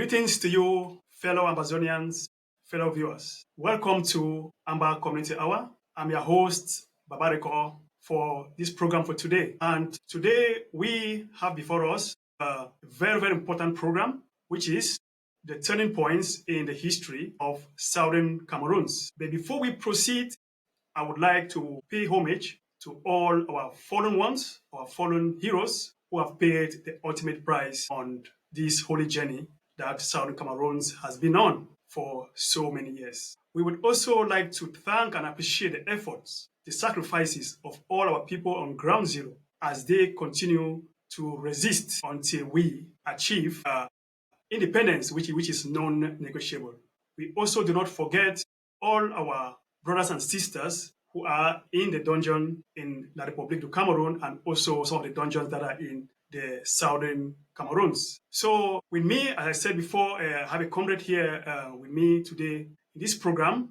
Greetings to you, fellow Ambazonians, fellow viewers. Welcome to Amba Community Hour. I'm your host, Babariko, for this program for today. And today we have before us a very, very important program, which is the turning points in the history of Southern Cameroons. But before we proceed, I would like to pay homage to all our fallen ones, our fallen heroes who have paid the ultimate price on this holy journey that Southern Cameroons has been on for so many years. We would also like to thank and appreciate the efforts, the sacrifices of all our people on ground zero as they continue to resist until we achieve independence, which is non-negotiable. We also do not forget all our brothers and sisters who are in the dungeon in La République du Cameroon and also some of the dungeons that are in the Southern Cameroons. So with me, as I said before, I have a comrade here with me today in this program.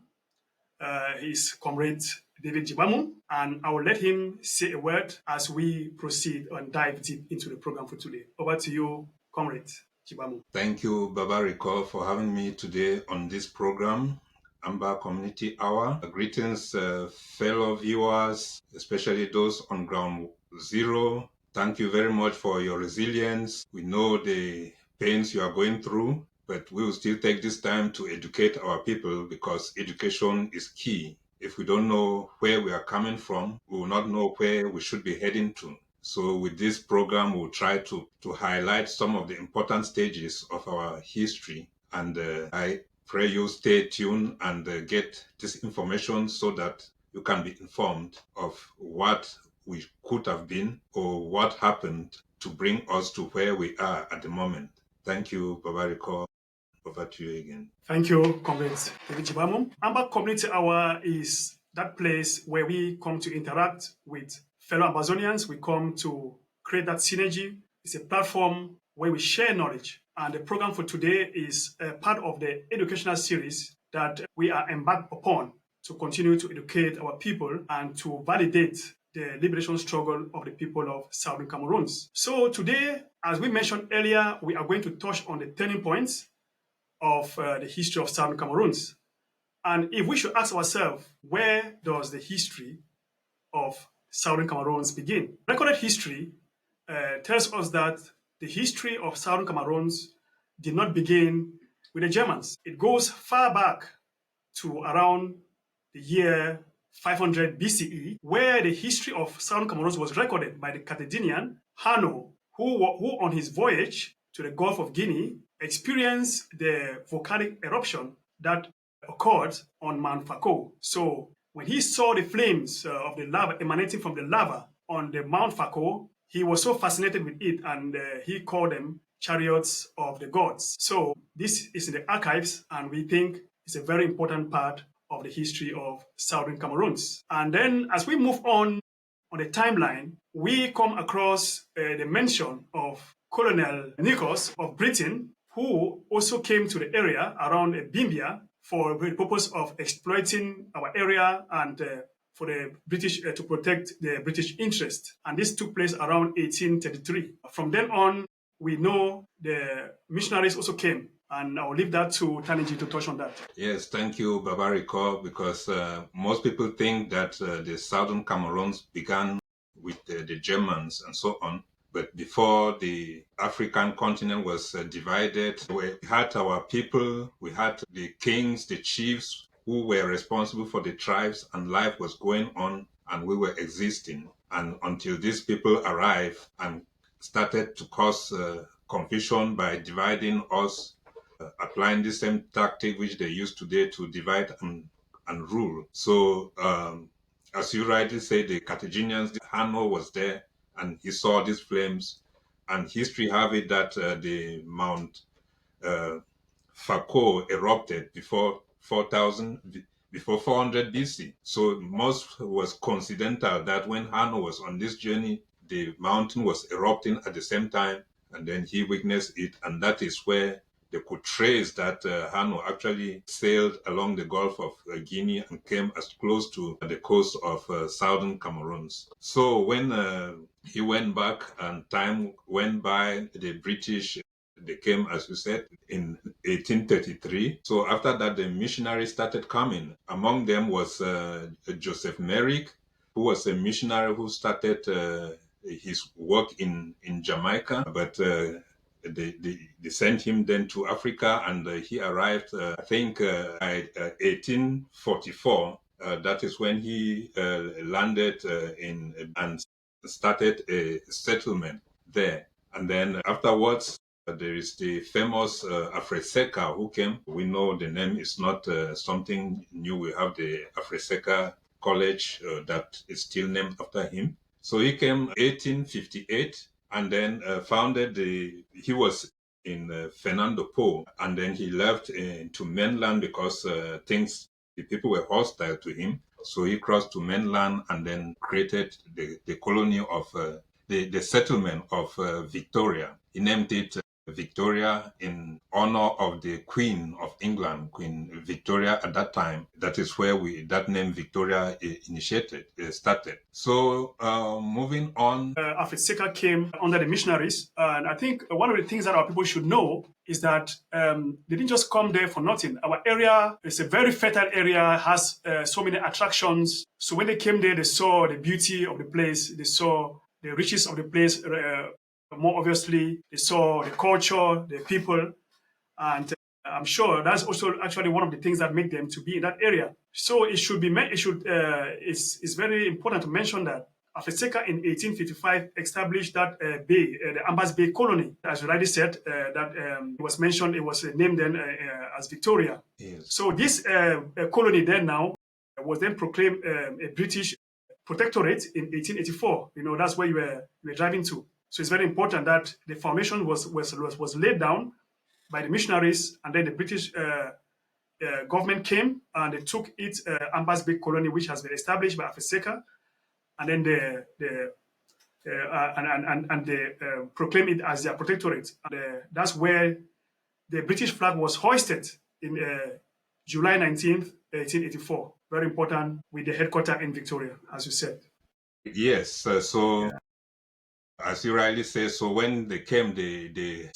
Is Comrade David Jibamu, and I will let him say a word as we proceed and dive deep into the program for today. Over to you, Comrade Jibamu. Thank you, Babariko, for having me today on this program, Amba Community Hour. Greetings, fellow viewers, especially those on ground zero. Thank you very much for your resilience. We know the pains you are going through, but we will still take this time to educate our people because education is key. If we don't know where we are coming from, we will not know where we should be heading to. So with this program, we'll try to highlight some of the important stages of our history. And I pray you stay tuned and get this information so that you can be informed of what we could have been or what happened to bring us to where we are at the moment. Thank you, Babariko. Over to you again. Thank you, Comrade David Jibamu. Amba Community Hour is that place where we come to interact with fellow Ambazonians. We come to create that synergy. It's a platform where we share knowledge. And the program for today is a part of the educational series that we are embarked upon to continue to educate our people and to validate the liberation struggle of the people of Southern Cameroons. So today, as we mentioned earlier, we are going to touch on the turning points of the history of Southern Cameroons. And if we should ask ourselves, where does the history of Southern Cameroons begin? Recorded history tells us that the history of Southern Cameroons did not begin with the Germans. It goes far back to around the year 500 BCE, where the history of Southern Cameroons was recorded by the Carthaginian Hanno, who on his voyage to the Gulf of Guinea experienced the volcanic eruption that occurred on Mount Fako. So when he saw the flames of the lava emanating from the lava on the Mount Fako, he was so fascinated with it and he called them chariots of the gods. So this is in the archives and we think it's a very important part of the history of Southern Cameroons. And then as we move on the timeline, we come across the mention of Colonel Nikos of Britain, who also came to the area around Bimbia for the purpose of exploiting our area and for the British to protect the British interest. And this took place around 1833. From then on, we know the missionaries also came. And I'll leave that to Taniji to touch on that. Yes, thank you, Babariko, because most people think that the Southern Cameroons began with the Germans and so on. But before the African continent was divided, we had our people, we had the kings, the chiefs who were responsible for the tribes, and life was going on and we were existing. And until these people arrived and started to cause confusion by dividing us, applying the same tactic which they use today to divide and rule. So, as you rightly say, the Carthaginians, Hanno was there and he saw these flames. And history have it that the Mount Fako erupted before 400 BC. So most was coincidental that when Hanno was on this journey, the mountain was erupting at the same time, and then he witnessed it, and that is where they could trace that Hanno actually sailed along the Gulf of Guinea and came as close to the coast of Southern Cameroons. So when he went back and time went by, the British they came, as you said, in 1833. So after that, the missionaries started coming. Among them was Joseph Merrick, who was a missionary who started his work in Jamaica, but they sent him then to Africa, and he arrived, I think, by 1844. That is when he landed in and started a settlement there. And then afterwards, there is the famous Afreseka who came. We know the name is not something new. We have the Afreseka College that is still named after him. So he came 1858 and then he was in Fernando Po, and then he left to mainland because the people were hostile to him. So he crossed to mainland and then created the colony of the settlement of Victoria. He named it Victoria in honor of the Queen of England, Queen Victoria at that time. That is where that name Victoria started. So moving on. Afetseka came under the missionaries. And I think one of the things that our people should know is that they didn't just come there for nothing. Our area is a very fertile area, has so many attractions. So when they came there, they saw the beauty of the place. They saw the riches of the place. More obviously, they saw the culture, the people, and I'm sure that's also actually one of the things that make them to be in that area. So it should be. It's very important to mention that Afeseka in 1855 established that bay, the Ambas Bay colony. As you already said, that it was mentioned, it was named then as Victoria. Yes. So this colony then now was then proclaimed a British protectorate in 1884. That's where you were driving to. So it's very important that the foundation was laid down by the missionaries, and then the British government came and they took it Ambas Bay colony, which has been established by Afeseka, and then they proclaim it as their protectorate. And that's where the British flag was hoisted in July 19th, 1884. Very important, with the headquarters in Victoria, as you said. Yes, as you rightly say, so when they came, they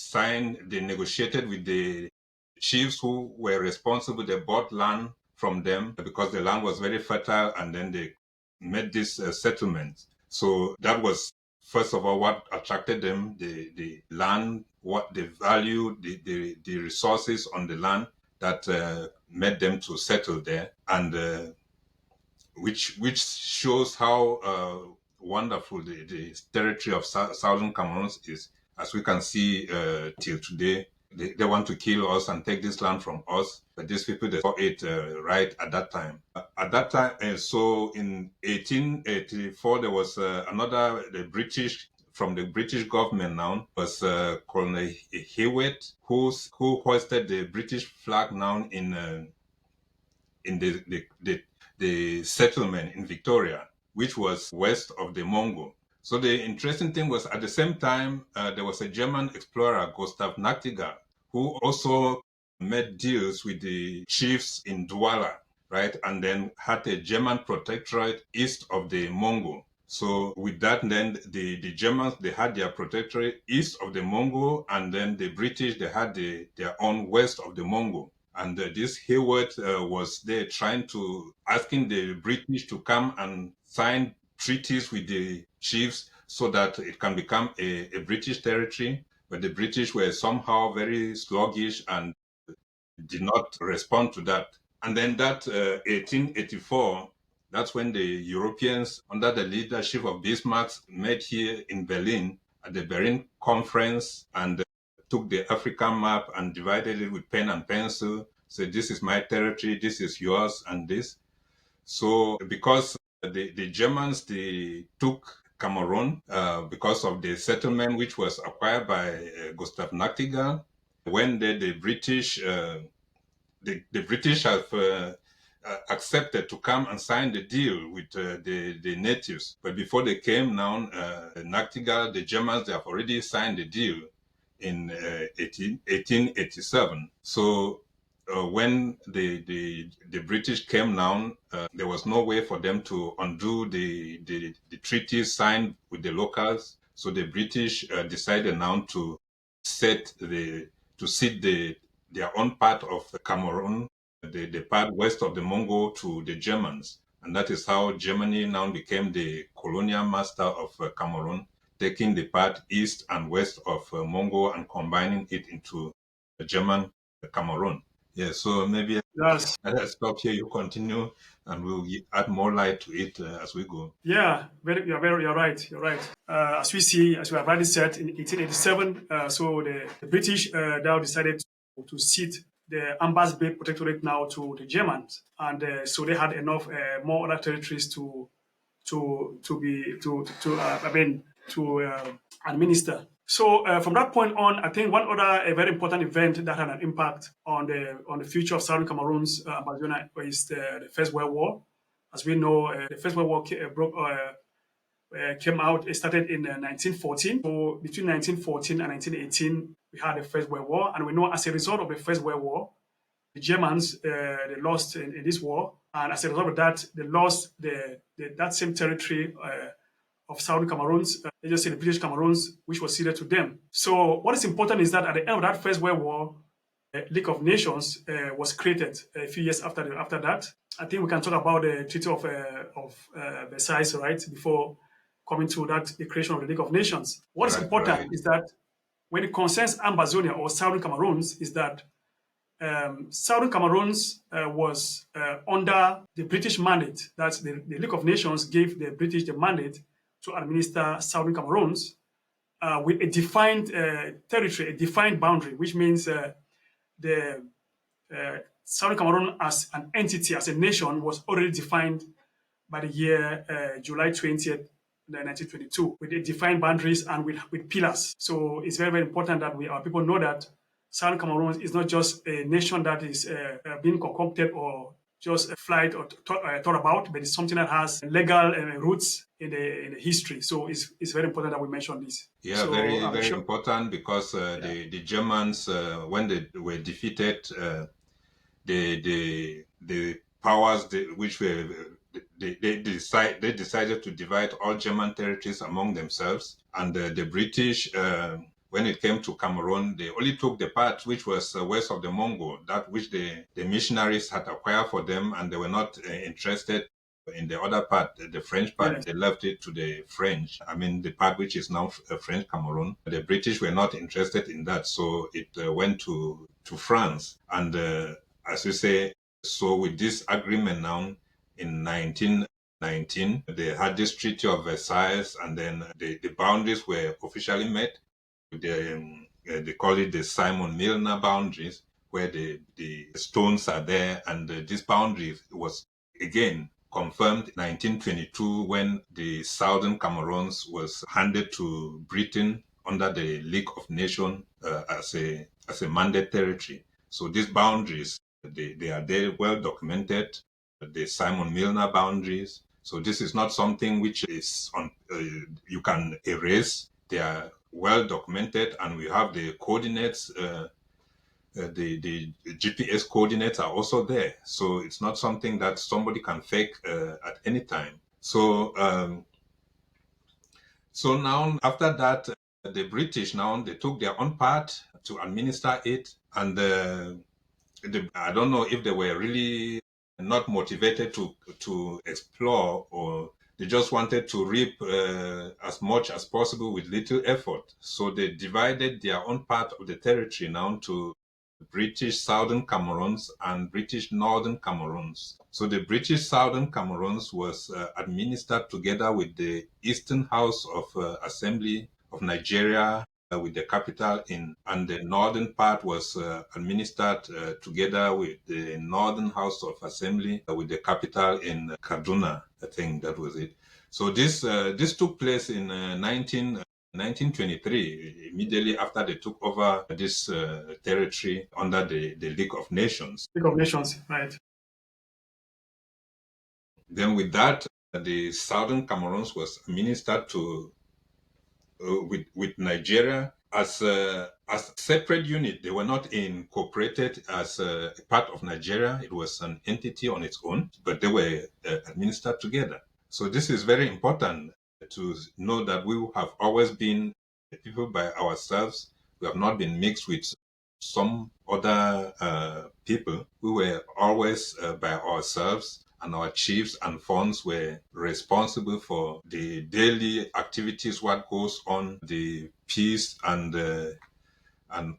negotiated with the chiefs who were responsible. They bought land from them because the land was very fertile, and then they made this settlement. So that was, first of all, what attracted them, the land, what they value, the resources on the land that made them to settle there, and which shows how wonderful the territory of Southern Cameroons is. As we can see till today, they want to kill us and take this land from us, but these people, they saw it right at that time. So in 1884, there was from the British government now, was Colonel Hewitt, who hoisted the British flag now in the settlement in Victoria, which was west of the Mongo. So the interesting thing was, at the same time, there was a German explorer, Gustav Nachtigal, who also made deals with the chiefs in Douala, right? And then had a German protectorate east of the Mongo. So with that, then the Germans, they had their protectorate east of the Mongo, and then the British, they had their own west of the Mongo. And this Hayward was there asking the British to come and sign treaties with the chiefs so that it can become a British territory. But the British were somehow very sluggish and did not respond to that. And then that 1884, that's when the Europeans, under the leadership of Bismarck, met here in Berlin at the Berlin Conference, and took the African map and divided it with pen and pencil. Said, this is my territory, this is yours, and this. So because the Germans, they took Cameroon because of the settlement which was acquired by Gustav Nachtigal. When the British have accepted to come and sign the deal with the natives. But before they came now, Nachtigal, the Germans, they have already signed the deal in 1887. So when the British came now, there was no way for them to undo the treaties signed with the locals. So the British decided now to set to cede their own part of Cameroon, the part west of the Mongo, to the Germans. And that is how Germany now became the colonial master of Cameroon, taking the part east and west of Mongo and combining it into German Cameroon. Yeah, so maybe That's I stop here. You continue, and we'll add more light to it as we go. Yeah, you're right. You're right. As we see, as we have already said, in 1887, so the British now decided to cede the Ambas Bay Protectorate now to the Germans, and so they had enough more other territories to administer. So from that point on, I think one other a very important event that had an impact on the future of Southern Cameroon's Ambazonia is the First World War. As we know, the First World War came out. It started in 1914. So between 1914 and 1918, we had the First World War, and we know as a result of the First World War, the Germans they lost in this war, and as a result of that, they lost that same territory of Southern Cameroons, let's just say the British Cameroons, which was ceded to them. So what is important is that at the end of that First World War, League of Nations was created a few years after that. I think we can talk about the Treaty of Versailles, right, before coming to that, the creation of the League of Nations. What is Right. important is that when it concerns Ambazonia or Southern Cameroons, is that Southern Cameroons was under the British mandate. That's the League of Nations gave the British the mandate to administer Southern Cameroons with a defined territory, a defined boundary, which means the Southern Cameroon as an entity, as a nation, was already defined by the year July 20th, 1922, with the defined boundaries and with pillars. So it's very, very important that our people know that Southern Cameroon is not just a nation that is being concocted or just a flight or thought about, but it's something that has legal roots in the history. So it's very important that we mention this. Yeah, So very, I'm very sure. important because Yeah. the Germans, when they were defeated, the powers which were they decided to divide all German territories among themselves, and the British. When it came to Cameroon, they only took the part which was west of the Mongo, that which the missionaries had acquired for them, and they were not interested in the other part, the French part. Yes. They left it to the French. I mean, the part which is now French Cameroon. The British were not interested in that, so it went to France. And as you say, so with this agreement now in 1919, they had this Treaty of Versailles, and then the boundaries were officially met. They call it the Simon Milner boundaries, where the stones are there, and this boundary was again confirmed in 1922 when the Southern Cameroons was handed to Britain under the League of Nations as a mandate territory. So these boundaries, they are there, well documented, the Simon Milner boundaries. So this is not something which is you can erase. They are well documented, and we have the coordinates. The GPS coordinates are also there, so it's not something that somebody can fake at any time. So now after that, the British now they took their own part to administer it, and I don't know if they were really not motivated to explore, or they just wanted to reap as much as possible with little effort. So they divided their own part of the territory now to British Southern Cameroons and British Northern Cameroons. So the British Southern Cameroons was administered together with the Eastern House of Assembly of Nigeria, with the capital and the northern part was administered together with the Northern House of Assembly, with the capital in Kaduna. I think that was it. So this took place in 1923, immediately after they took over this territory under the League of Nations. League of Nations, right? Then with that, the Southern Cameroons was administered to with Nigeria as separate unit. They were not incorporated as a part of Nigeria. It was an entity on its own, but they were administered together. So this is very important to know that we have always been people by ourselves. We have not been mixed with some other people. We were always by ourselves, and our chiefs and fonds were responsible for the daily activities, what goes on, the peace and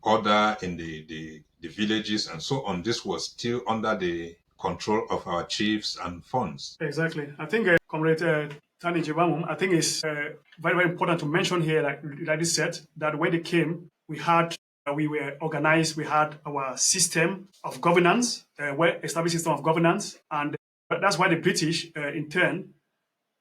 order in the villages and so on. This was still under the control of our chiefs and fonds. Exactly. I think, Comrade Tani Jibamum, I think it's very, very important to mention here, like you said, that when they came, we were organized, we had our system of governance, well-established system of governance, and that's why the British, in turn,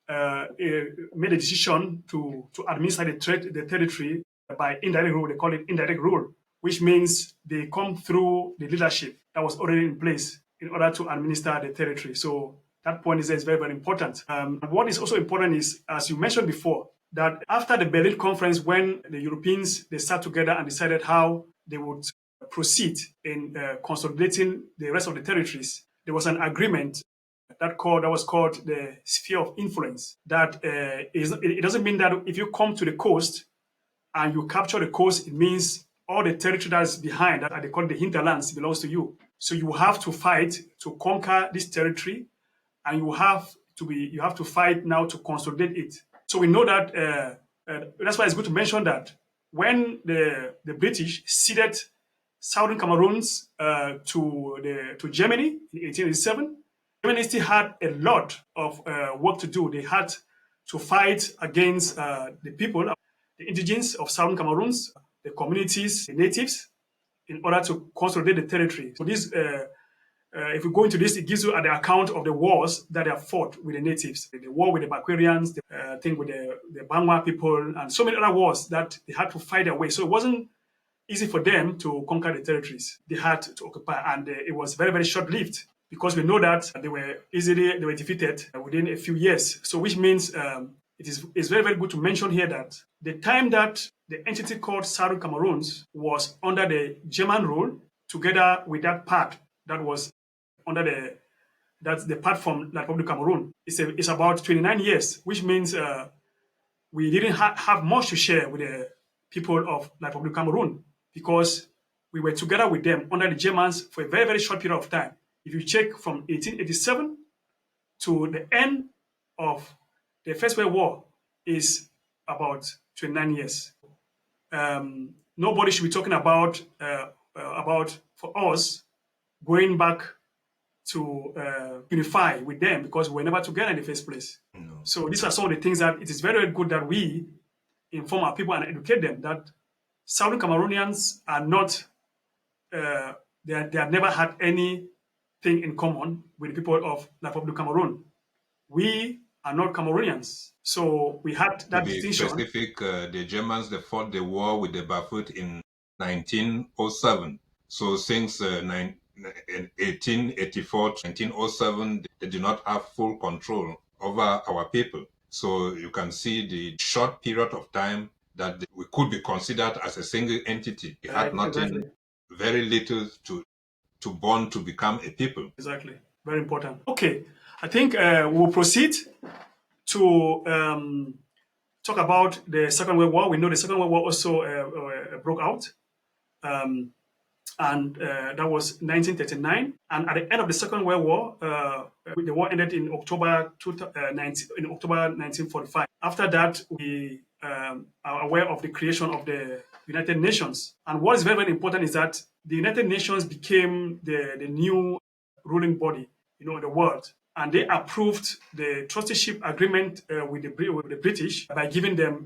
made a decision to administer the territory by indirect rule. They call it indirect rule, which means they come through the leadership that was already in place in order to administer the territory. So that point is very, very important. What is also important is, as you mentioned before, that after the Berlin Conference, when the Europeans they sat together and decided how they would proceed in consolidating the rest of the territories, there was an agreement that was called the sphere of influence. It doesn't mean that if you come to the coast and you capture the coast, it means all the territory that's behind, that they call the hinterlands, belongs to you. So you have to fight to conquer this territory, and you have to fight now to consolidate it. So we know that that's why it's good to mention that when the British ceded Southern Cameroons to Germany in 1887, Germany still had a lot of work to do. They had to fight against the people, the indigenes of Southern Cameroons, the communities, the natives, in order to consolidate the territory. So if we go into this, it gives you the account of the wars that they have fought with the natives. The war with the Bakwarians, the thing with the Bangwa people, and so many other wars that they had to fight their way. So it wasn't easy for them to conquer the territories they had to occupy, and it was very, very short-lived, because we know that they were defeated within a few years. So which means it's very, very good to mention here that the time that the entity called Southern Cameroons was under the German rule, together with that part that was under that's the part from the Republic of Cameroon, it's about 29 years, which means we didn't have much to share with the people of the Republic of Cameroon, because we were together with them under the Germans for a very, very short period of time. If you check from 1887 to the end of the First World War is about 29 years. Nobody should be talking about for us going back to unify with them, because we were never together in the first place. No. So these are some of the things that it is very, very good that we inform our people and educate them that Southern Cameroonians are not, they have never had anything in common with the people of the Republic of Cameroon. We are not Cameroonians. So we had that To be distinction. specific, the Germans, they fought the war with the Bafut in 1907. So since 1884 to 1907, they do not have full control over our people. So you can see the short period of time that we could be considered as a single entity. We had nothing, Exactly. very little to bond to become a people. Exactly. Very important. Okay. I think we'll proceed to talk about the Second World War. We know the Second World War also broke out. And that was 1939. And at the end of the Second World War, the war ended in October 1945. After that, we are aware of the creation of the United Nations. And what is very, very important is that the United Nations became the new ruling body, in the world. And they approved the trusteeship agreement with the British by giving them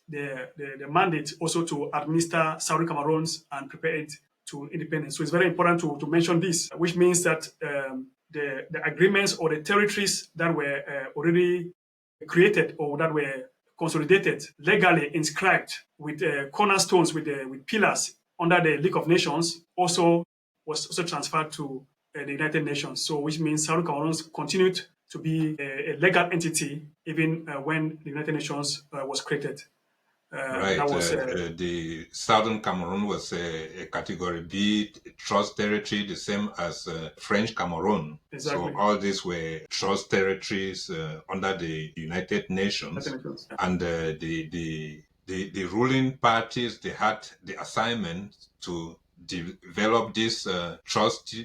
the mandate also to administer Southern Cameroons and prepare it to independence. So it's very important to mention this, which means that the agreements or the territories that were already created or that were consolidated, legally inscribed with cornerstones, with pillars under the League of Nations, was also transferred to the United Nations. So which means Southern Cameroons continued to be a legal entity even when the United Nations was created. Right. The Southern Cameroon was a Category B trust territory, the same as French Cameroon. Exactly. So all these were trust territories under the United Nations. And the the ruling parties, they had the assignment to develop these trust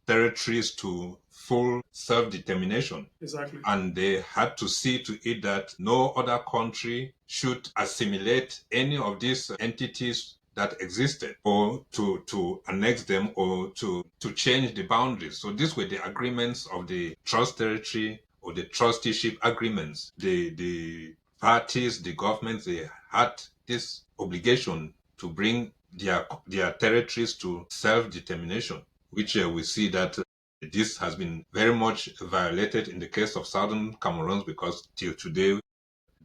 territories to full self-determination. Exactly. And they had to see to it that no other country should assimilate any of these entities that existed, or to annex them, or to change the boundaries. So these were the agreements of the trust territory, or the trusteeship agreements. The parties, the governments, they had this obligation to bring their territories to self-determination, which we see that this has been very much violated in the case of Southern Cameroons, because till today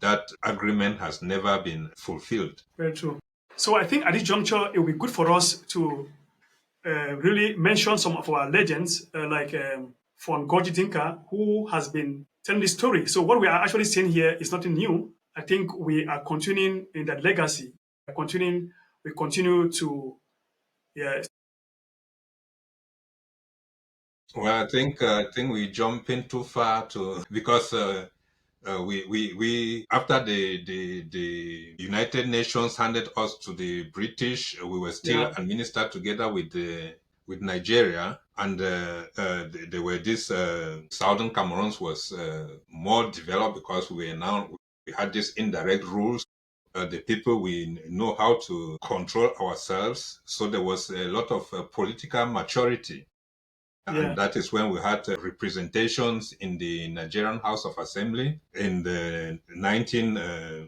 that agreement has never been fulfilled. Very true. So I think at this juncture, it will be good for us to really mention some of our legends, like Von Tinka, who has been telling this story. So what we are actually saying here is nothing new. I think we are continuing in that legacy. We continue to, yeah. Well, I think we jump in too far to because we after the United Nations handed us to the British, we were still Yeah, administered together with Nigeria, and there were this Southern Cameroons was more developed because we had these indirect rules. The people, we know how to control ourselves, so there was a lot of political maturity, and yeah. that is when we had representations in the Nigerian House of Assembly in the 19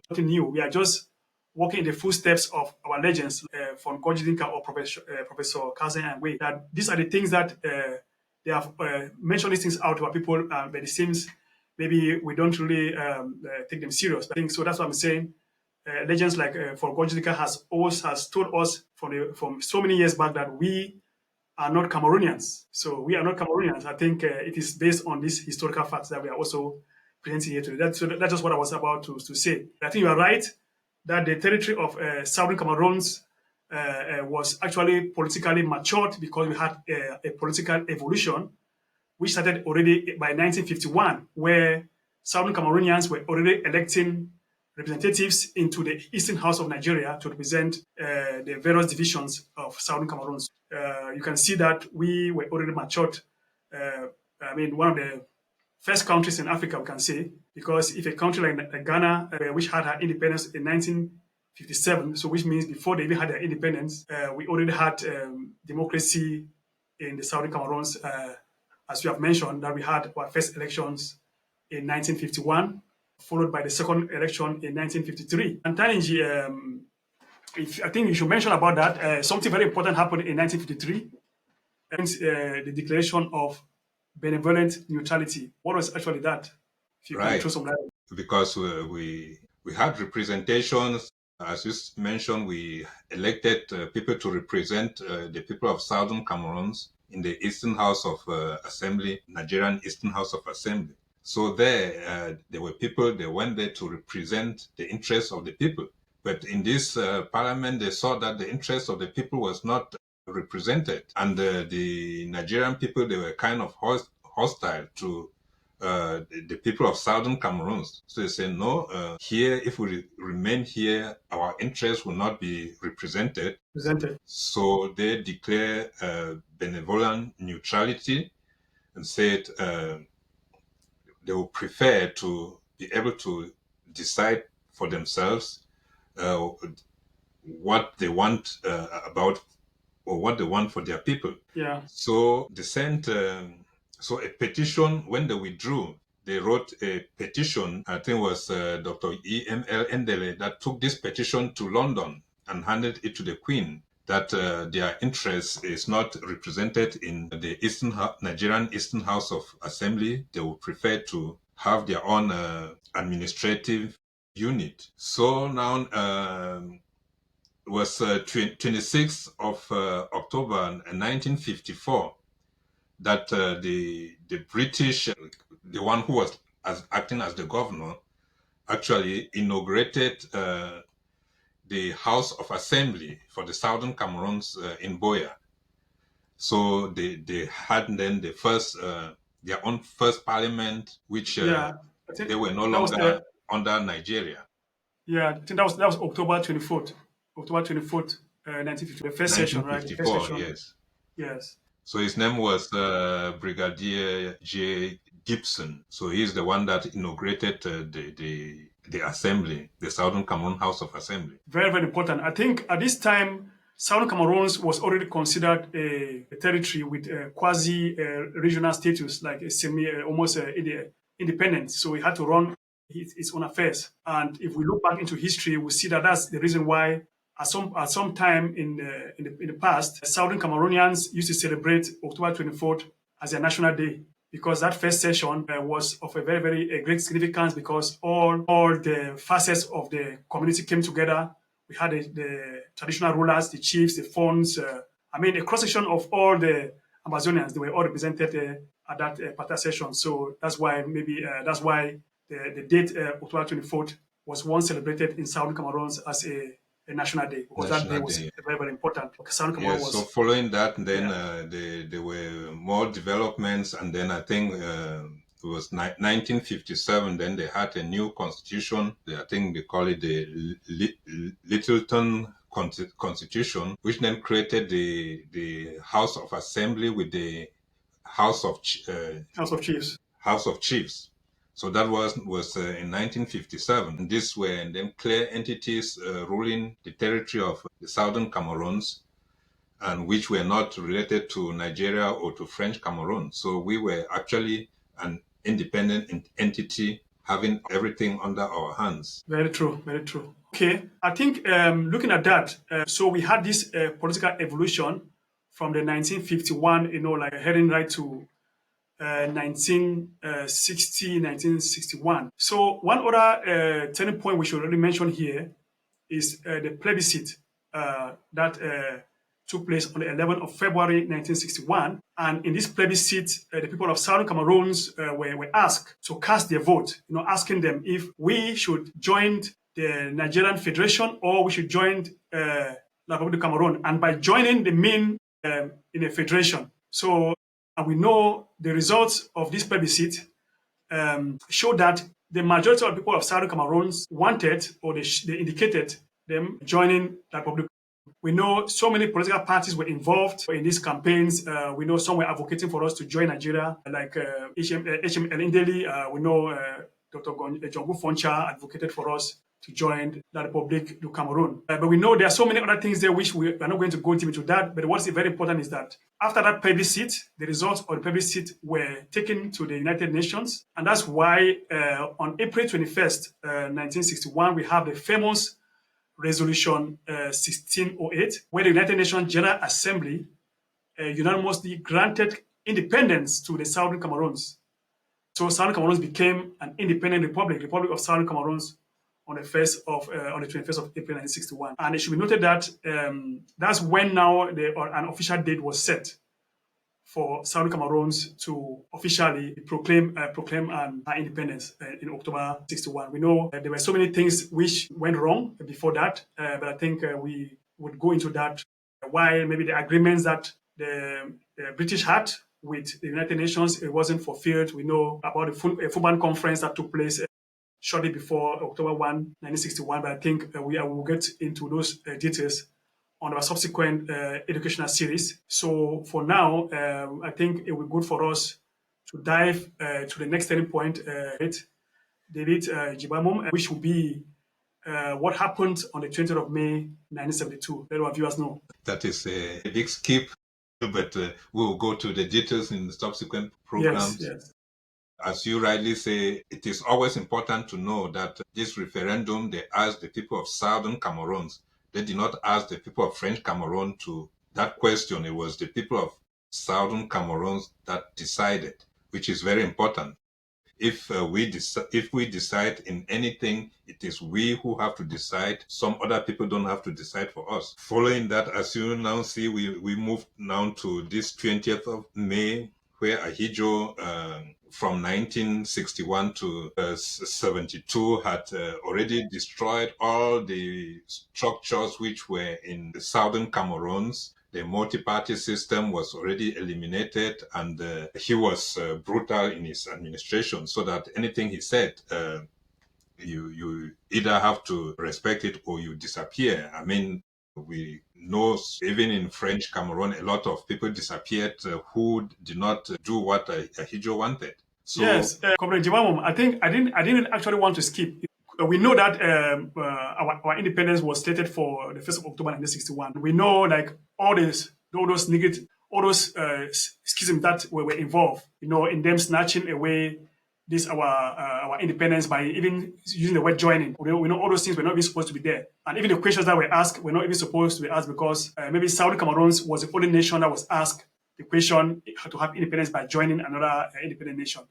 Nothing new. We are just walking in the footsteps of our legends, from Dinka or Professor Kazen and Wei. That these are the things that they have mentioned these things out to our people, but it seems maybe we don't really take them serious. I think so. That's what I'm saying. Legends like for Dinka has told us from so many years back that we are not Cameroonians. So we are not Cameroonians. I think it is based on these historical facts that we are also presenting here today. That's just what I was about to say. I think you are right that the territory of Southern Cameroons was actually politically matured because we had a political evolution which started already by 1951, where Southern Cameroonians were already electing representatives into the Eastern House of Nigeria to represent the various divisions of Southern Cameroons. You can see that we were already matured. I mean, one of the first countries in Africa, we can say, because if a country like Ghana, which had her independence in 1957, so which means before they even had their independence, we already had democracy in the Southern Cameroons, as we have mentioned, that we had our first elections in 1951, followed by the second election in 1953. And Taninji, I think you should mention about that. Something very important happened in 1953, and the declaration of benevolent neutrality. What was actually that? If you can right, throw some light. because we had representations. As you mentioned, we elected people to represent the people of Southern Cameroons in the Eastern House of Assembly, Nigerian Eastern House of Assembly. So there were people, they went there to represent the interests of the people. But in this parliament, they saw that the interests of the people was not represented. And the Nigerian people, they were kind of hostile to the people of Southern Cameroons. So they say, no, here, if we remain here, our interests will not be represented. Presented. So they declare benevolent neutrality and said they would prefer to be able to decide for themselves uh, what they want about, or what they want for their people. Yeah. So they sent so a petition. When they withdrew, they wrote a petition. I think it was Dr. E.M.L. Endele that took this petition to London and handed it to the Queen, that their interest is not represented in the Nigerian Eastern House of Assembly. They would prefer to have their own administrative unit. So now was 26th of October 1954 that the British, the one who was acting as the governor, actually inaugurated the House of Assembly for the Southern Cameroons in Boya. So they had then the first their own first parliament, which Yeah. I think they were no that was longer under Nigeria. Yeah, I think that was October 24th. October 24th, 1950. The first session, right? The first 1954, session. yes. Yes. So his name was Brigadier J. Gibson. So he's the one that inaugurated the assembly, the Southern Cameroon House of Assembly. Very, very important. I think at this time, Southern Cameroons was already considered a territory with a quasi regional status, like a semi, almost independent. So it had to run its own affairs. And if we look back into history, we see that that's the reason why, at some time in the past, Southern Cameroonians used to celebrate October 24th as a national day, because that first session was of a very, very great significance, because all the facets of the community came together. We had the traditional rulers, the chiefs, the fonds. I mean, a cross section of all the Ambazonians. They were all represented at that particular session. So that's why the date October 24th was once celebrated in Southern Cameroons as a national day, because that day National was Day. very, very important. Southern Cameroon Yes, so was, following that, then yeah, there were more developments, and then I think it was 1957. Then they had a new constitution. I think they call it the Littleton Constitution, which then created the House of Assembly with the House of House of Chiefs. House of Chiefs. So that was in 1957. And these were then clear entities ruling the territory of the Southern Cameroons, and which were not related to Nigeria or to French Cameroon. So we were actually an independent entity having everything under our hands. Very true, very true. Okay, I think looking at that, so we had this political evolution from the 1951, like heading right to 1960, 1961. So one other turning point we should really mention here is the plebiscite that took place on the 11th of February 1961. And in this plebiscite, the people of Southern Cameroons were asked to cast their vote, asking them if we should join the Nigerian Federation or we should join La Republic of Cameroon. And by joining, they mean in a federation. So and we know the results of this plebiscite show that the majority of people of Southern Cameroons wanted, or they indicated them joining the Republic. We know so many political parties were involved in these campaigns. We know some were advocating for us to join Nigeria, like HM Indeli. We know Dr. Jongu Foncha advocated for us to join the Republic du Cameroon. But we know there are so many other things there which we are not going to go deep into that. But what's very important is that after that plebiscite, the results of the plebiscite were taken to the United Nations. And that's why on April 21st, 1961, we have the famous Resolution 1608, where the United Nations General Assembly unanimously granted independence to the Southern Cameroons. So Southern Cameroons became an independent republic, Republic of Southern Cameroons, on the 21st of April 1961. And it should be noted that that's when now an official date was set for Southern Cameroons to officially proclaim an independence in October 61. We know there were so many things which went wrong before that, but I think we would go into that, while maybe the agreements that the British had with the United Nations, it wasn't fulfilled. We know about the Fuban conference that took place shortly before October 1, 1961, but I think we will get into those details on our subsequent educational series. So for now, I think it will be good for us to dive to the next turning point, David Jibamum, which will be what happened on the 20th of May, 1972. Let our viewers know. That is a big skip, but we'll go to the details in the subsequent Yes, programs. yes. As you rightly say, it is always important to know that this referendum, they asked the people of Southern Cameroons. They did not ask the people of French Cameroon to that question. It was the people of Southern Cameroons that decided, which is very important. If we decide in anything, it is we who have to decide. Some other people don't have to decide for us. Following that, as you now see, we move now to this 20th of May, where Ahijo from 1961 to 72 had already destroyed all the structures which were in the Southern Cameroons. The multi-party system was already eliminated, and he was brutal in his administration, so that anything he said you either have to respect it or you disappear. I mean, we know even in French Cameroon, a lot of people disappeared who did not do what Ahijo wanted. So Yes, Comrade Jimamum, I didn't actually want to skip. We know that our independence was stated for the 1st of October 1961. We know like all those negative, all those schisms that were involved, in them snatching away this our independence by even using the word joining. We know all those things were not even supposed to be there, and even the questions that were asked were not even supposed to be asked because maybe Southern Cameroons was the only nation that was asked the question to have independence by joining another independent nation.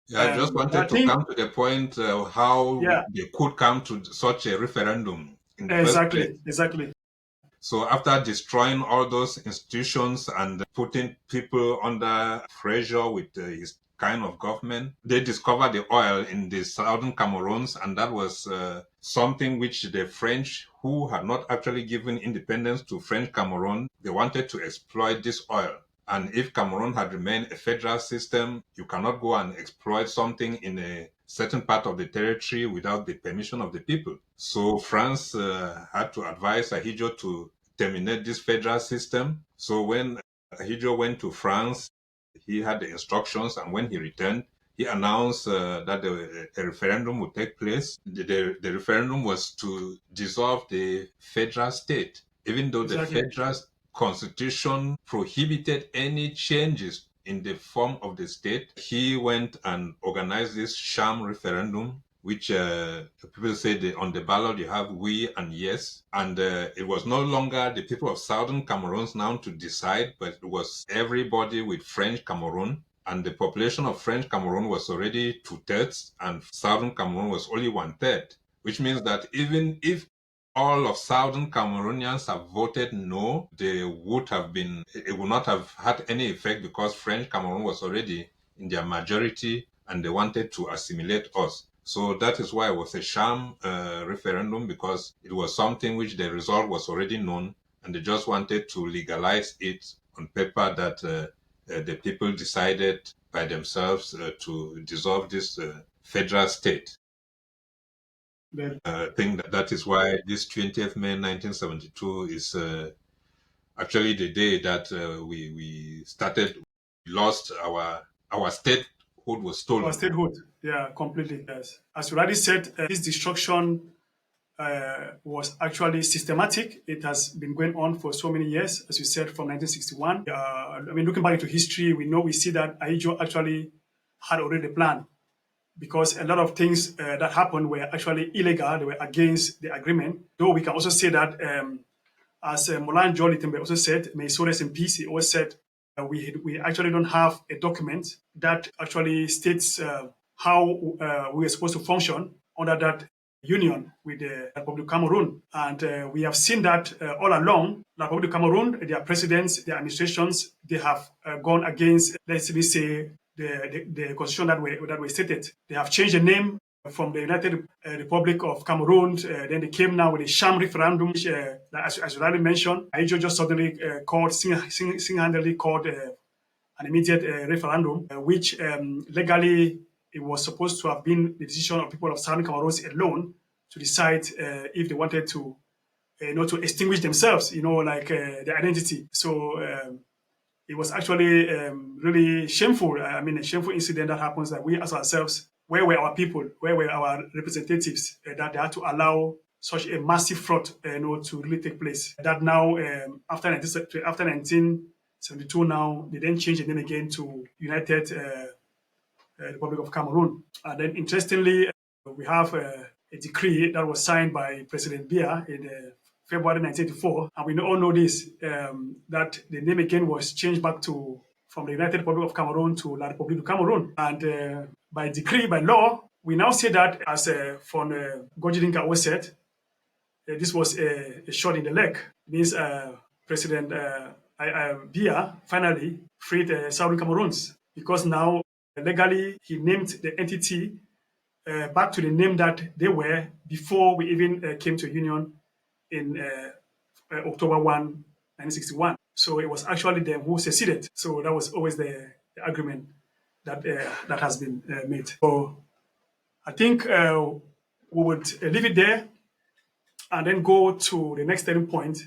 yeah, I just I wanted to think, come to the point how yeah, they could come to such a referendum in the first place. exactly. So after destroying all those institutions and putting people under pressure with his kind of government, they discovered the oil in the southern Cameroons, and that was something which the French, who had not actually given independence to French Cameroon, they wanted to exploit this oil. And if Cameroon had remained a federal system, you cannot go and exploit something in a certain part of the territory without the permission of the people. So France had to advise Ahijo to terminate this federal system. So when Ahijo went to France, he had the instructions, and when he returned, he announced that a referendum would take place. The referendum was to dissolve the federal state, even though the Exactly. federal constitution prohibited any changes in the form of the state. He went and organized this sham referendum, which people say on the ballot you have we and yes. And it was no longer the people of Southern Cameroons now to decide, but it was everybody with French Cameroon. And the population of French Cameroon was already two-thirds, and Southern Cameroon was only one-third, which means that even if all of Southern Cameroonians have voted no, it would not have had any effect because French Cameroon was already in their majority and they wanted to assimilate us. So that is why it was a sham referendum, because it was something which the result was already known and they just wanted to legalize it on paper that the people decided by themselves to dissolve this federal state. Well, I think that is why this 20th May 1972 is actually the day that we started, we lost our statehood was our stolen. statehood, yeah, completely. Yes. As you already said, this destruction was actually systematic. It has been going on for so many years, as you said, from 1961. Looking back into history, we see that Aijo actually had already a plan because a lot of things that happened were actually illegal. They were against the agreement. Though we can also say that, as Molan Jolly also said, may so rest in peace, he always said, we actually don't have a document that actually states how we are supposed to function under that union with the Republic of Cameroon. And we have seen that all along, the Republic of Cameroon, their presidents, their administrations, they have gone against, let's say, the constitution that were stated. They have changed the name from the United Republic of Cameroon. Then they came now with a sham referendum, which, as you already mentioned, Aijo just suddenly single-handedly called an immediate referendum, which legally it was supposed to have been the decision of people of Southern Cameroon alone to decide if they wanted to, to extinguish themselves, like their identity. So it was actually really shameful. A shameful incident that happens that we as ourselves, where were our people, where were our representatives that they had to allow such a massive fraud, to really take place. That now, after 1972, now they then changed the name again to United Republic of Cameroon. And then, interestingly, we have a decree that was signed by President Biya in February 1984, and we all know this, that the name again was changed back to from the United Republic of Cameroon to La République du Cameroon. And by decree, by law, we now say that, as von Gojidinka always said, this was a shot in the leg. It means President Biya finally freed Southern Cameroons because now legally he named the entity back to the name that they were before we even came to union in October 1, 1961. So it was actually them who seceded. So that was always the agreement that has been made. So I think we would leave it there and then go to the next turning point.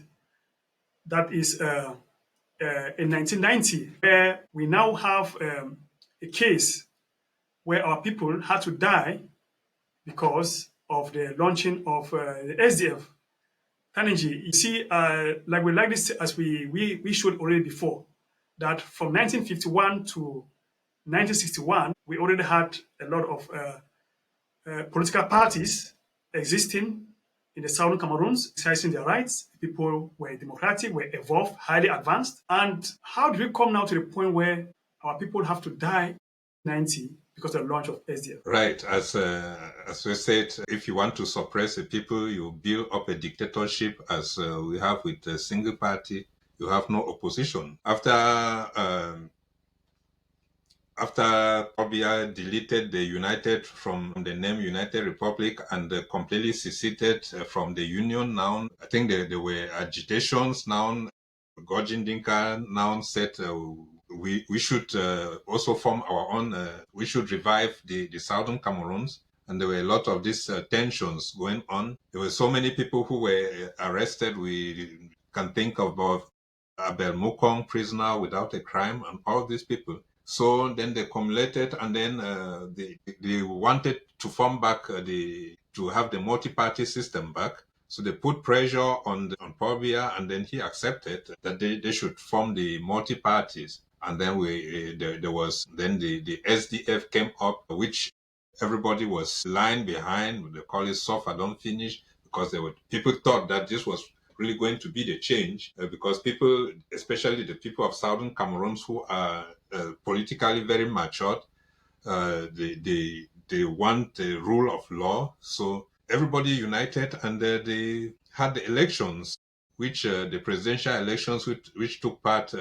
That is in 1990, where we now have a case where our people had to die because of the launching of the SDF. Taninji, you see, like we like this as we showed already before, that from 1951 to 1961, we already had a lot of political parties existing in the Southern Cameroons, exercising their rights. People were democratic, were evolved, highly advanced. And how did we come now to the point where our people have to die 90 because of the launch of SDF? Right, as we said, if you want to suppress a people, you build up a dictatorship, as we have with a single party. You have no opposition. After Obia deleted the United from the name United Republic and completely seceded from the Union now, I think there were agitations now. Gojin Dinka now said we should also form our own, we should revive the Southern Cameroons. And there were a lot of these tensions going on. There were so many people who were arrested. We can think about Abel Mukong, prisoner without a crime, and all these people. So then they accumulated, and then they wanted to form back to have the multi-party system back. So they put pressure on Paul Biya, and then he accepted that they should form the multi-parties. And then there was then the SDF came up, which everybody was lying behind. They call it suffer don't finish, because people thought that this was really going to be the change, because people, especially the people of Southern Cameroons, who are politically very matured, they want the rule of law. So everybody united, and they had the elections, which the presidential elections, which took part.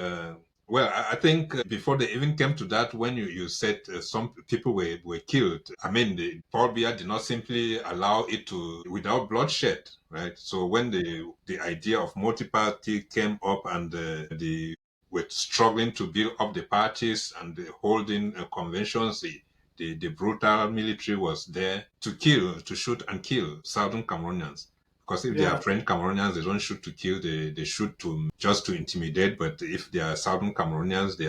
Well, I think before they even came to that, when you said some people were killed, I mean, Paul Biya did not simply allow it to without bloodshed, right? So when the idea of multi-party came up, and were struggling to build up the parties and holding conventions, the brutal military was there to shoot and kill Southern Cameroonians. Because if they are Yeah, French Cameroonians, they don't shoot to kill, they shoot to just to intimidate. But if they are Southern Cameroonians, they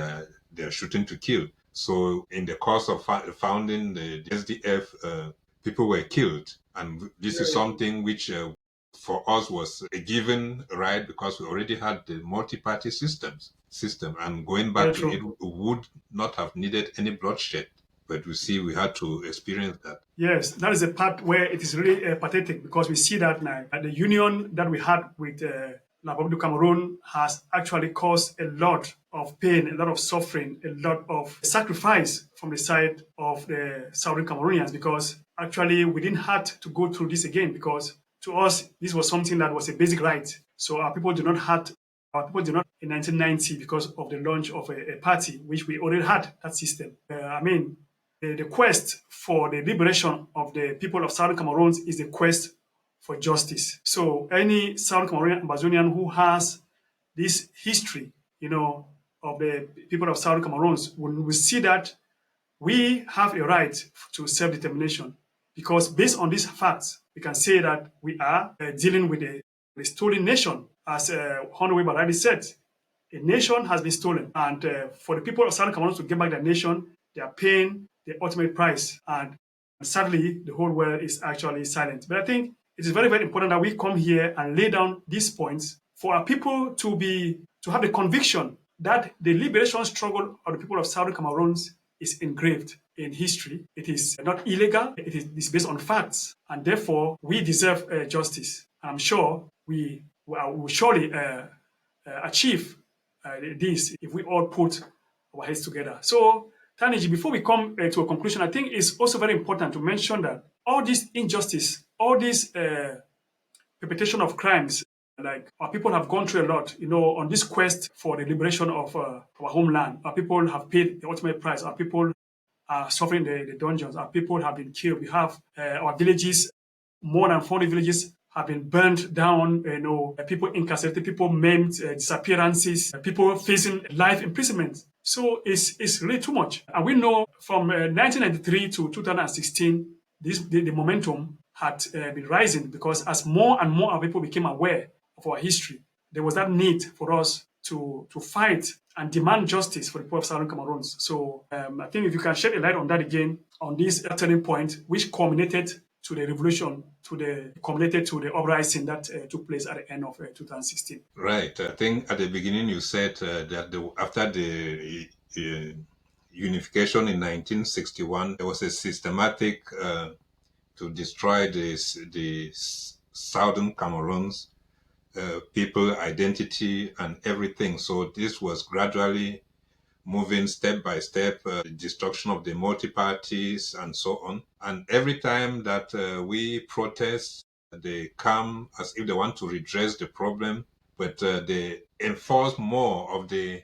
are shooting to kill. So in the course of founding the SDF, people were killed, and this is something which for us was a given right, because we already had the multi-party system, and going very back to it true. would not have needed any bloodshed. But we see we had to experience that. Yes, that is the part where it is really pathetic, because we see that now the union that we had with La Republic of Cameroon has actually caused a lot of pain, a lot of suffering, a lot of sacrifice from the side of the Southern Cameroonians, because actually we didn't have to go through this again, because to us this was something that was a basic right. So our people did not in 1990 because of the launch of a party, which we already had that system. I mean, the quest for the liberation of the people of Southern Cameroons is the quest for justice. So any Southern Cameroonian Ambazonian who has this history, of the people of Southern Cameroons will see that we have a right to self-determination, because based on these facts, we can say that we are dealing with a stolen nation. As Honorable Baradi said, a nation has been stolen, and for the people of Southern Cameroon to get back their nation, they are paying the ultimate price. And sadly, the whole world is actually silent. But I think it is very, very important that we come here and lay down these points for our people to have the conviction that the liberation struggle of the people of Southern Cameroons is engraved in history. It is not illegal. It is based on facts, and therefore we deserve justice. And I'm sure we will surely achieve this if we all put our heads together. So, Taniji, before we come to a conclusion, I think it's also very important to mention that all this injustice, all this perpetration of crimes, like our people have gone through a lot, on this quest for the liberation of our homeland. Our people have paid the ultimate price. Our people are suffering the dungeons. Our people have been killed. We have our villages, more than 40 villages have been burned down, people incarcerated, people maimed, disappearances, people facing life imprisonment. So it's really too much. And we know from 1993 to 2016, the momentum had been rising, because as more and more our people became aware of our history, there was that need for us to fight and demand justice for the people of Southern Cameroons. So I think if you can shed a light on that again, on this turning point, which culminated to the revolution, culminated to the uprising that took place at the end of 2016. Right. I think at the beginning you said that after the unification in 1961, there was a systematic to destroy the Southern Cameroons people identity and everything. So this was gradually moving step by step, destruction of the multi parties and so on. And every time that we protest, they come as if they want to redress the problem, but they enforce more of the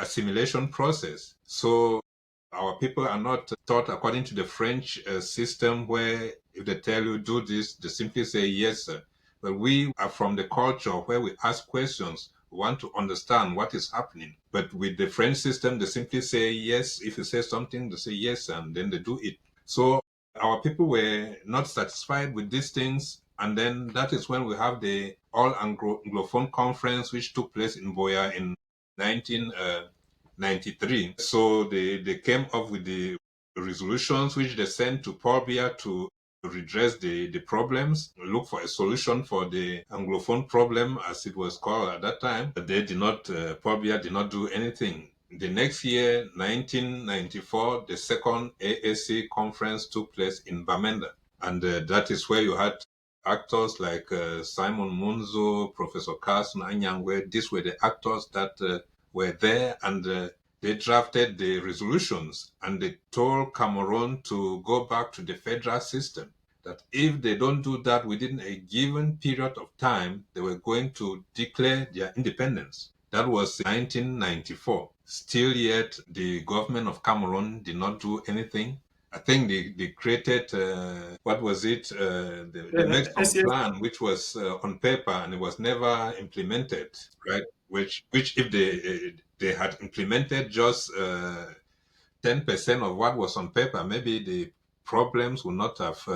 assimilation process. So our people are not taught according to the French system, where if they tell you do this, they simply say yes, sir. But we are from the culture where we ask questions. We want to understand what is happening. But with the French system, they simply say yes. If you say something, they say yes, and then they do it. So our people were not satisfied with these things. And then that is when we have the All Anglophone Conference, which took place in Boya in 1993. So they came up with the resolutions which they sent to Paul Biya to redress the problems, look for a solution for the Anglophone problem, as it was called at that time. But they did not, Paul Biya did not do anything. The next year, 1994, the second AAC conference took place in Bamenda. And that is where you had actors like Simon Munzo, Professor Carson Anyangwe. These were the actors that were there, and they drafted the resolutions, and they told Cameroon to go back to the federal system. That if they don't do that within a given period of time, they were going to declare their independence. That was 1994. Still yet, the government of Cameroon did not do anything. I think they created, what was it? They made some SES, plan which was on paper and it was never implemented, right? Which if they had implemented just 10% of what was on paper, maybe the problems would not have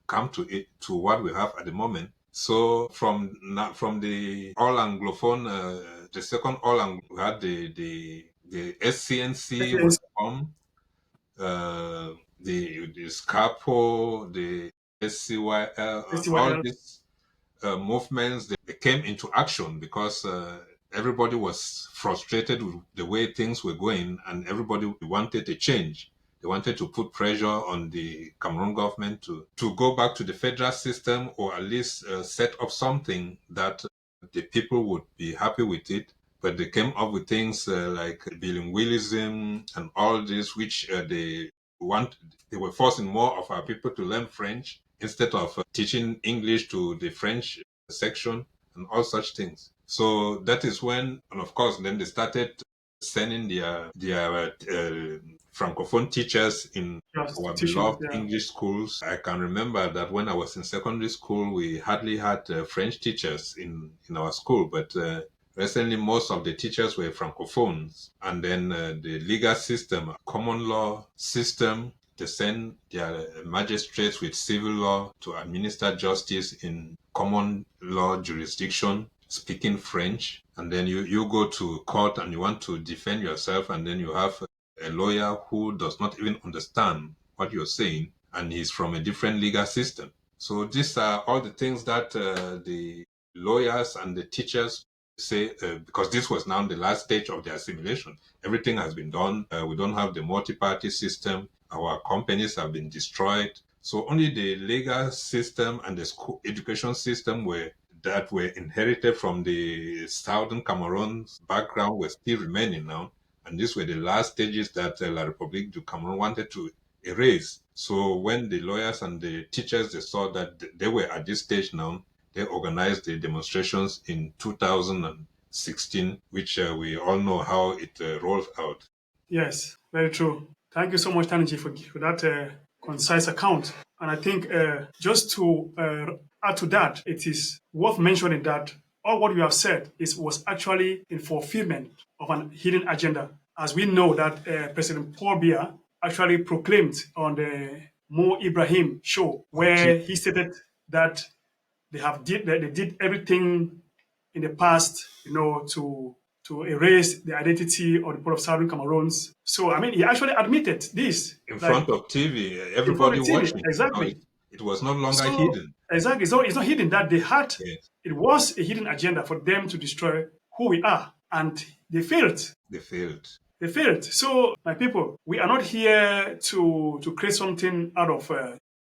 come to what we have at the moment. So from the all anglophone, the second all anglophone, we had the SCNC was SES, formed, the SCAPO, the SCYL, and all STYL. these movements, they came into action because everybody was frustrated with the way things were going, and everybody wanted a change. They wanted to put pressure on the Cameroon government to go back to the federal system, or at least set up something that the people would be happy with it. But they came up with things like bilingualism and all this, which they were forcing more of our people to learn French instead of teaching English to the French section and all such things. So that is when, and of course, then they started sending their francophone teachers in Yes, our teaching. beloved Yeah. English schools. I can remember that when I was in secondary school, we hardly had French teachers in our school, but recently most of the teachers were francophones. And then the legal system, common law system, they send their magistrates with civil law to administer justice in common law jurisdiction, speaking French. And then you go to court and you want to defend yourself, and then you have a lawyer who does not even understand what you're saying, and he's from a different legal system. So these are all the things that the lawyers and the teachers say, because this was now the last stage of the assimilation. Everything has been done. We don't have the multi-party system. Our companies have been destroyed. So only the legal system and the school education system that were inherited from the Southern Cameroon's background were still remaining now. And these were the last stages that La République du Cameroon wanted to erase. So when the lawyers and the teachers, they saw that they were at this stage now, they organized the demonstrations in 2016, which we all know how it rolls out. Yes, very true. Thank you so much, Tanji, for that concise account. And I think just to add to that, it is worth mentioning that all what you have said was actually in fulfillment of an hidden agenda. As we know that President Paul Biya actually proclaimed on the Mo Ibrahim show, On where TV. he stated that they did everything in the past, to erase the identity of the people of Southern Cameroons. So, I mean, he actually admitted this, In like front of TV, in front everybody of the TV, watching. Now exactly. it was no longer So, hidden. exactly, it's not hidden that they had, Yes, it was a hidden agenda for them to destroy who we are, and they failed. they failed. They failed. So, my people, we are not here to create something out of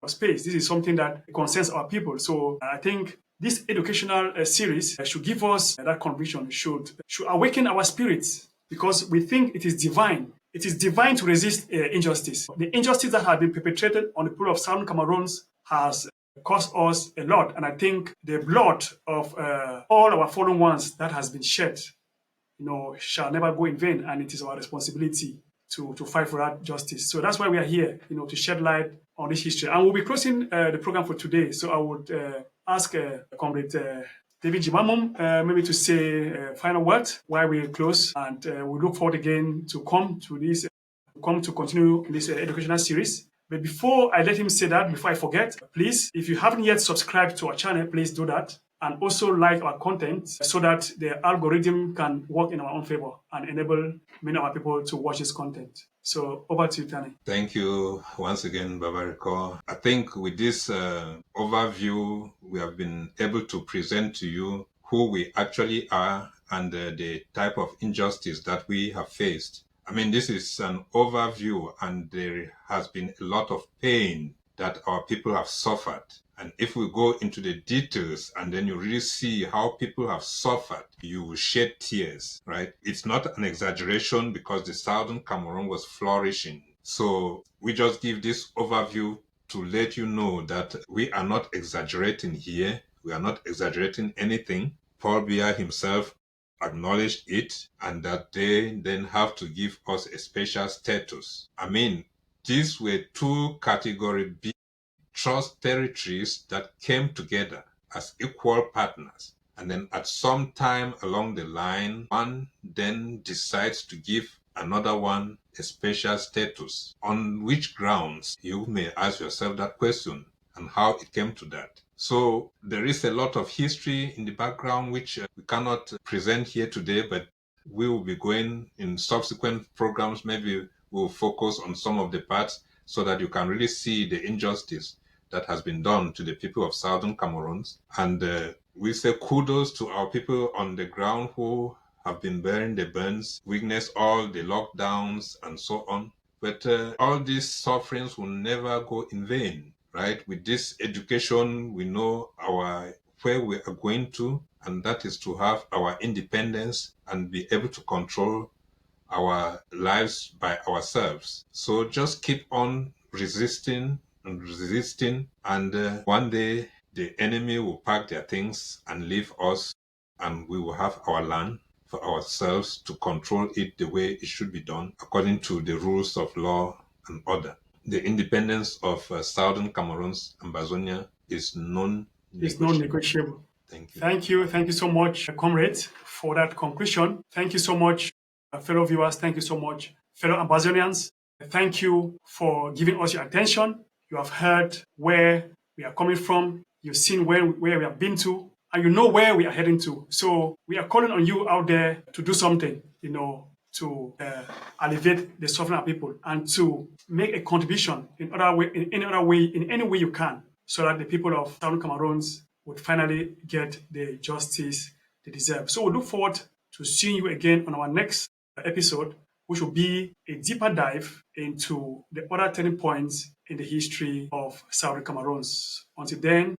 space. This is something that concerns our people. So, I think this educational series should give us that conviction, should awaken our spirits, because we think it is divine. It is divine to resist injustice. The injustice that has been perpetrated on the people of Southern Cameroons has cost us a lot. And I think the blood of all our fallen ones that has been shed, shall never go in vain, and it is our responsibility to fight for that justice. So that's why we are here, to shed light on this history. And we'll be closing the program for today. So I would ask Comrade David Jimamum maybe to say a final word while we close, and we look forward again to come to continue this educational series. But before I let him say that, before I forget, please, if you haven't yet subscribed to our channel, please do that. And also like our content so that the algorithm can work in our own favor and enable many of our people to watch this content. So over to you, Tani. Thank you once again, Babariko. I think with this overview, we have been able to present to you who we actually are and the type of injustice that we have faced. I mean, this is an overview, and there has been a lot of pain that our people have suffered. And if we go into the details and then you really see how people have suffered, you will shed tears, right? It's not an exaggeration because the Southern Cameroon was flourishing. So we just give this overview to let you know that we are not exaggerating here. We are not exaggerating anything. Paul Biya himself acknowledged it, and that they then have to give us a special status. I mean, these were two category B trust territories that came together as equal partners. And then at some time along the line, one then decides to give another one a special status. On which grounds? You may ask yourself that question, and how it came to that. So there is a lot of history in the background which we cannot present here today, but we will be going in subsequent programs. Maybe we'll focus on some of the parts so that you can really see the injustice that has been done to the people of Southern Cameroons. And we say kudos to our people on the ground who have been bearing the burns, witness all the lockdowns and so on. But all these sufferings will never go in vain, right? With this education, we know where we are going to, and that is to have our independence and be able to control our lives by ourselves. So just keep on resisting and resisting, and one day the enemy will pack their things and leave us, and we will have our land for ourselves to control it the way it should be done according to the rules of law and order. The independence of Southern Cameroon's Ambazonia is It's non-negotiable. non-negotiable. Thank you. Thank you so much, comrades, for that conclusion. Thank you so much, fellow viewers. Thank you so much, fellow Ambazonians. Thank you for giving us your attention. You have heard where we are coming from. You've seen where we have been to, and you know where we are heading to. So we are calling on you out there to do something, to alleviate the suffering of people and to make a contribution in any way you can, so that the people of Southern Cameroons would finally get the justice they deserve. So we look forward to seeing you again on our next episode, which will be a deeper dive into the other turning points in the history of Southern Cameroons. Until then,